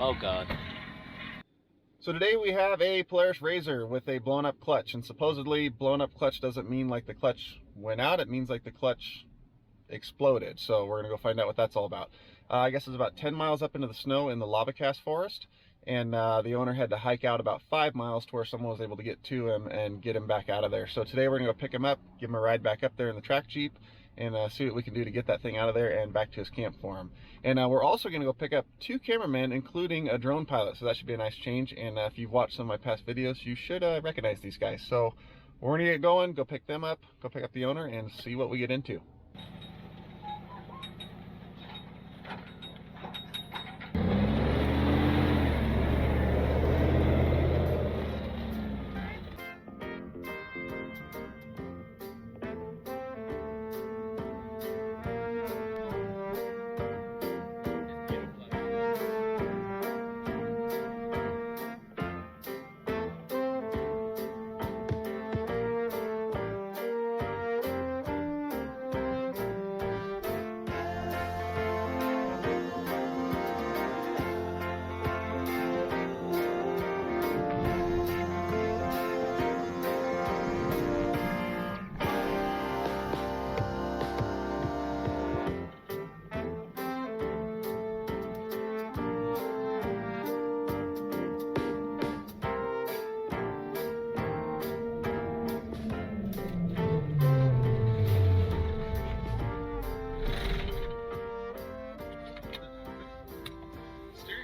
Oh God. So today we have a Polaris RZR with a blown up clutch, and supposedly blown up clutch doesn't mean like the clutch went out, it means like the clutch exploded. So we're gonna go find out what that's all about. I guess it's about 10 miles up into the snow in the lava cast forest, and the owner had to hike out about 5 miles to where someone was able to get to him and get him back out of there. So today we're gonna go pick him up, give him a ride back up there in the track Jeep, and see what we can do to get that thing out of there and back to his camp for him. And we're also going to go pick up 2 cameramen, including a drone pilot, so that should be a nice change. And if you've watched some of my past videos, you should recognize these guys. So we're going to get going, go pick them up, go pick up the owner, and see what we get into.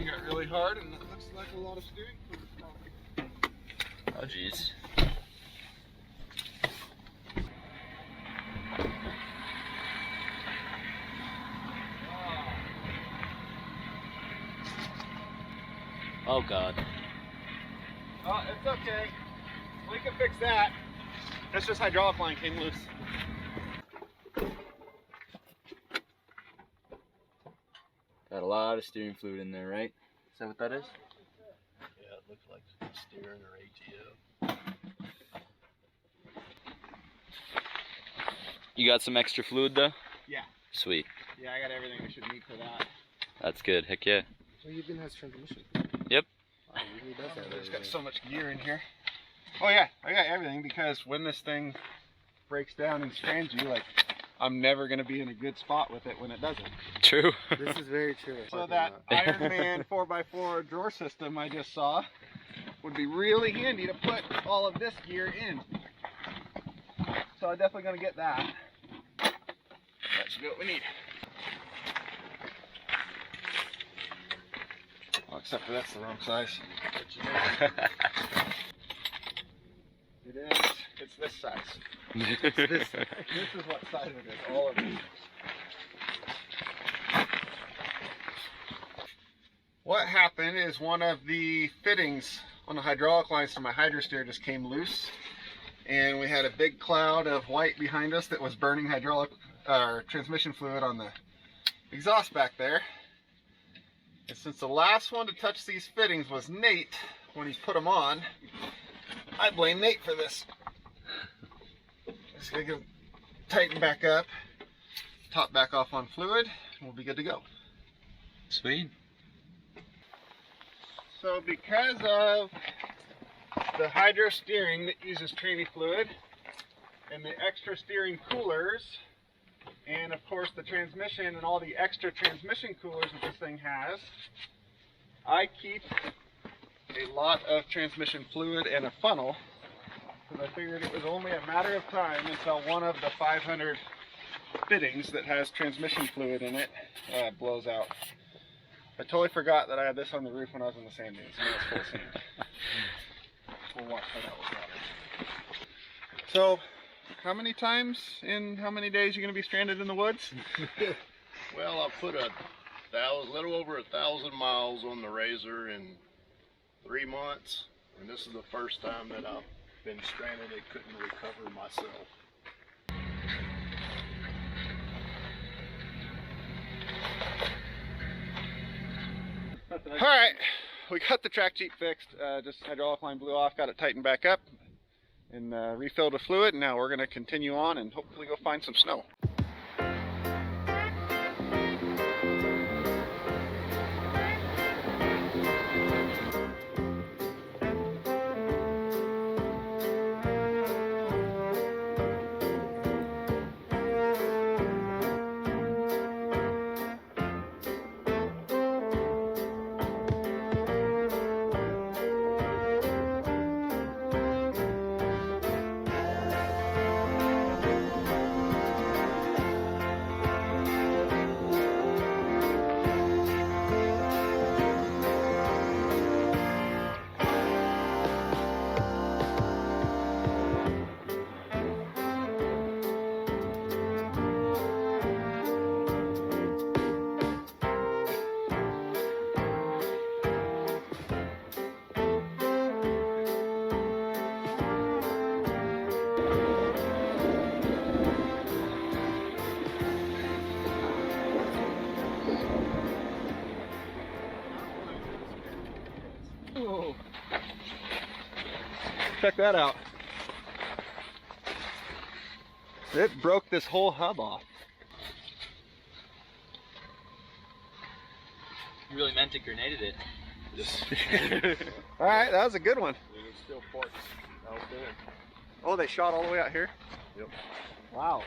Got really hard, and it looks like a lot of steering fluid. Oh geez. Oh God. Oh, it's okay. We can fix that. That's just hydraulic line came loose. Got a lot of steering fluid in there, right? Is that what that is? Yeah, it looks like steering or ATO. You got some extra fluid though? Yeah. Sweet. Yeah, I got everything we should need for that. That's good. Heck yeah. So you even has transmission. Yep. Wow, you really does have There's got everything. so much gear in here. Oh yeah, I got everything, because when this thing breaks down and strands you, like, I'm never going to be in a good spot with it when it doesn't. True. This is very true. So that Iron Man 4x4 drawer system I just saw would be really handy to put all of this gear in. So I'm definitely going to get that. That should be what we need. Oh, except for that's the wrong size. It is. It's this size. This is what size it is. All of it. What happened is one of the fittings on the hydraulic lines to my hydrosteer just came loose, and we had a big cloud of white behind us that was burning hydraulic transmission fluid on the exhaust back there. And since the last one to touch these fittings was Nate when he put them on, I blame Nate for this. Just gonna get them tightened back up, top back off on fluid, and we'll be good to go. Sweet. So because of the hydro steering that uses tranny fluid, and the extra steering coolers, and of course the transmission and all the extra transmission coolers that this thing has, I keep a lot of transmission fluid in a funnel, because I figured it was only a matter of time until one of the 500 fittings that has transmission fluid in it blows out. I totally forgot that I had this on the roof when I was in the sand dunes, and it was full of sand. We'll watch how that works out. So, how many times in how many days are you going to be stranded in the woods? Well, I put a little over 1,000 miles on the RZR in 3 months, and this is the first time that I've been stranded and couldn't recover myself. Alright, we got the track Jeep fixed. Just hydraulic line blew off, got it tightened back up, and refilled with fluid. And now we're going to continue on and hopefully go find some snow. check that out. It broke this whole hub off. You really meant it, grenaded it. All right, that was a good one. There's still parts out there. Oh, they shot all the way out here? Yep. Wow.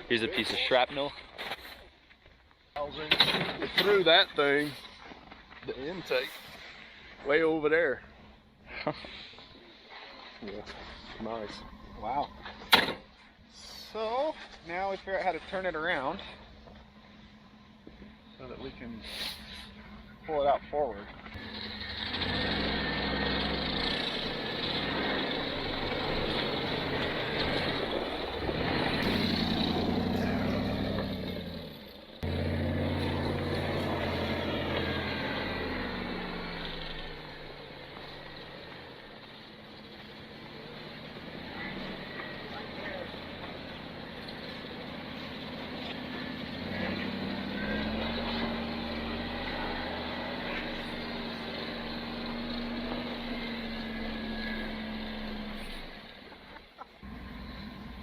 Here's a piece of shrapnel. Through that thing, the intake, way over there. Yeah, nice. Wow. So now we figure out how to turn it around so that we can pull it out forward.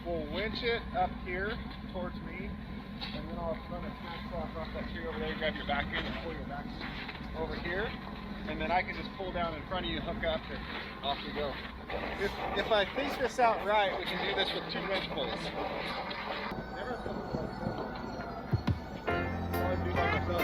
We'll winch it up here towards me, and then I'll run a snap off that tree over there, grab your back end and pull your back over here, and then I can just pull down in front of you, hook up, and off we go. If I think this out right, we can do this with 2 winch pulls. Never I do like myself.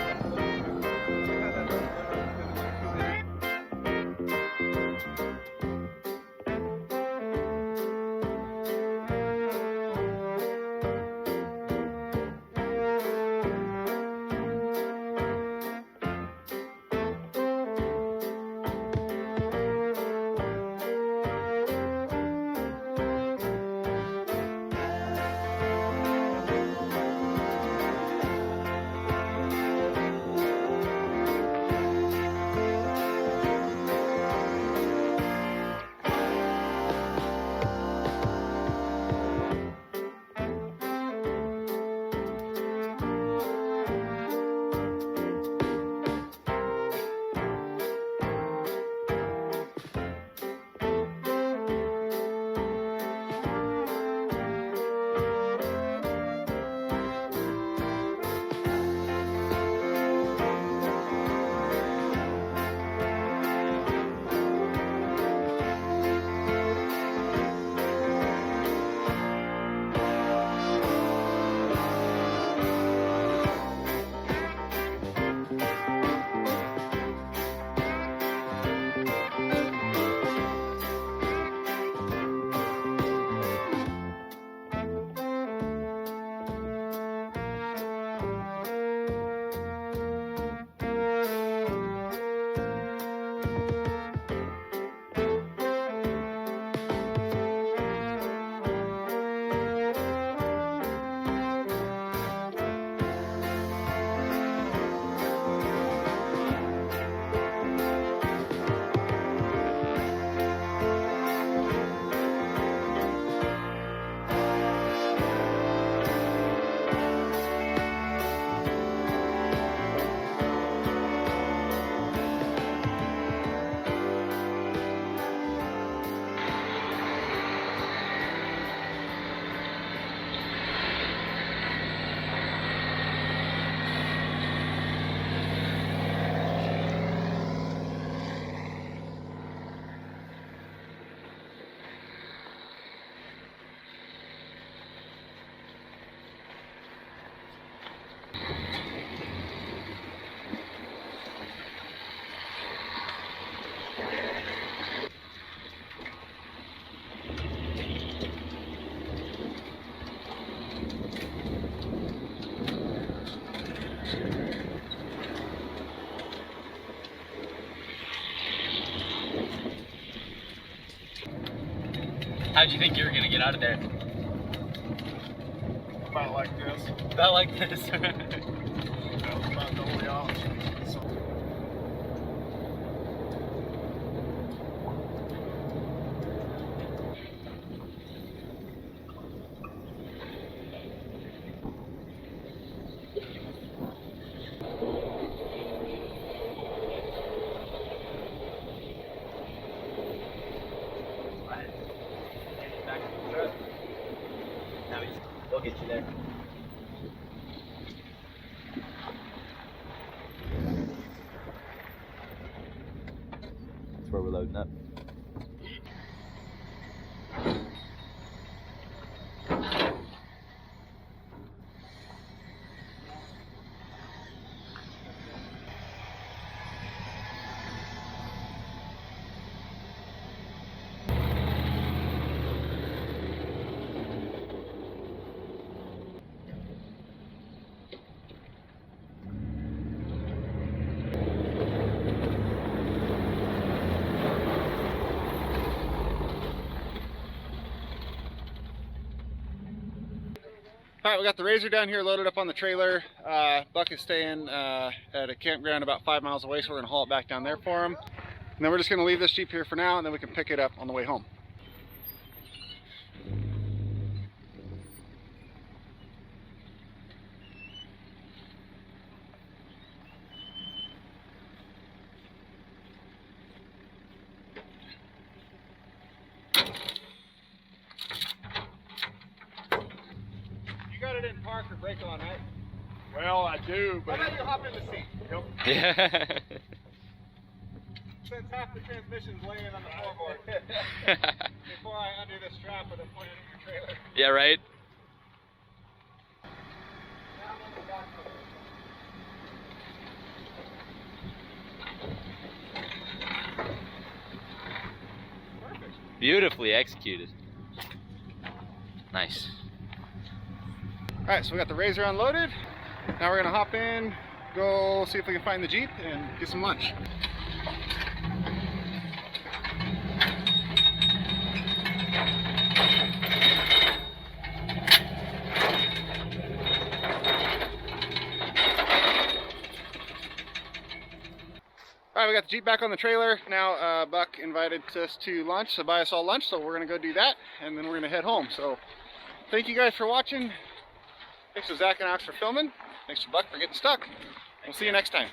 How'd you think you were gonna get out of there? About like this. About like this. That was about the only option. So we're loading up. All right, we got the RZR down here loaded up on the trailer. Buck is staying at a campground about 5 miles away, so we're gonna haul it back down there for him. And then we're just gonna leave this Jeep here for now, and then we can pick it up on the way home. You got it in park or brake on, right? Well, I do, How but about you hop in the seat? Yep. Yeah. Since half the transmission's laying on the floorboard. Before I undo the strap with a point in your trailer. Yeah, right? Beautifully executed. Nice. Alright, so we got the RZR unloaded. Now we're gonna hop in, go see if we can find the Jeep and get some lunch. Alright, we got the Jeep back on the trailer. Now Buck invited us to lunch, to buy us all lunch, so we're gonna go do that and then we're gonna head home. So thank you guys for watching. Thanks to Zach and Alex for filming. Thanks to Buck for getting stuck. We'll see you next time.